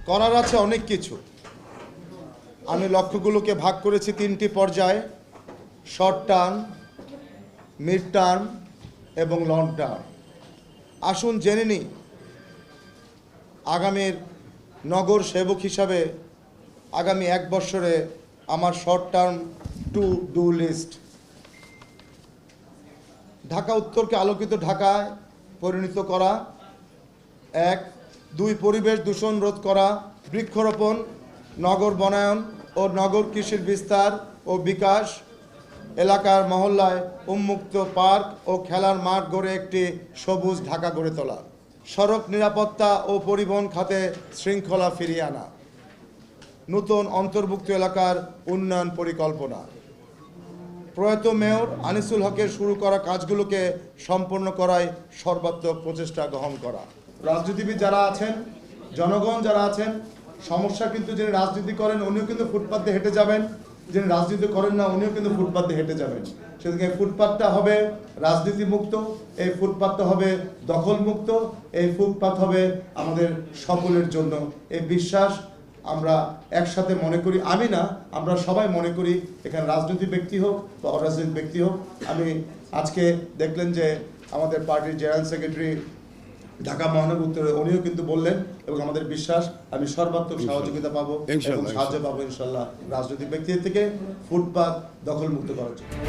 করার আছে অনেক কিছু। আমি লক্ষ্যগুলোকে ভাগ করেছি 3টি পর্যায়ে: শর্ট টার্ম, মিড টার্ম এবং লং টার্ম। আসুন জেনে নিই আগামীর নগর সেবক হিসাবে আগামী 1 বছরে আমার short term to do list. Dhaka উত্তরকে আলোকিত ঢাকায় পরিণত করা, 1। 2, পরিবেশ দূষণ রোধ করা, বৃক্ষরোপণ, নগর বনায়ন ও নগর কৃষির বিস্তার ও বিকাশ, এলাকার মহল্লায় উন্মুক্ত পার্ক ও খেলার মাঠ গড়ে একটি সবুজ ঢাকা গড়ে তোলা, সড়ক নিরাপত্তা ও পরিবহন খাতে শৃঙ্খলা ফিরিয়ে আনা, নতুন অন্তর্ভুক্ত এলাকার উন্নয়ন পরিকল্পনা। প্রয়াত মেয়র আনিসুল হকের শুরু করা কাজগুলোকে সম্পন্ন করায় সর্বাত্মক প্রচেষ্টা গ্রহণ করা। রাজনীতিবিদ যারা আছেন, জনগণ যারা আছেন, সমস্যা কিন্তু যিনি রাজনীতি করেন উনিও কিন্তু ফুটপাত দিয়ে হেঁটে যাবেন, যিনি রাজনীতি করেন না উনিও কিন্তু ফুটপাত দিয়ে হেঁটে যাবেন। সেদিকে ফুটপাতটা হবে রাজনীতি মুক্ত, এই ফুটপাতটা হবে দখল মুক্ত, এই ফুটপাত হবে আমাদের সকলের জন্য। এই বিশ্বাস আমরা একসাথে মনে করি, আমি না, আমরা সবাই মনে করি, এখানে রাজনৈতিক ব্যক্তি হোক বা অরাজনৈতিক ব্যক্তি হোক। আমি আজকে দেখলেন যে আমাদের পার্টির জেনারেল সেক্রেটারি ঢাকা মহানগর উত্তরে উনিও কিন্তু বললেন, এবং আমাদের বিশ্বাস আমি সর্বাত্মক সহযোগিতা পাবো এবং সাহায্য পাবো ইনশাল্লাহ রাজনৈতিক ব্যক্তিদের থেকে ফুটপাত দখল মুক্ত করার জন্য।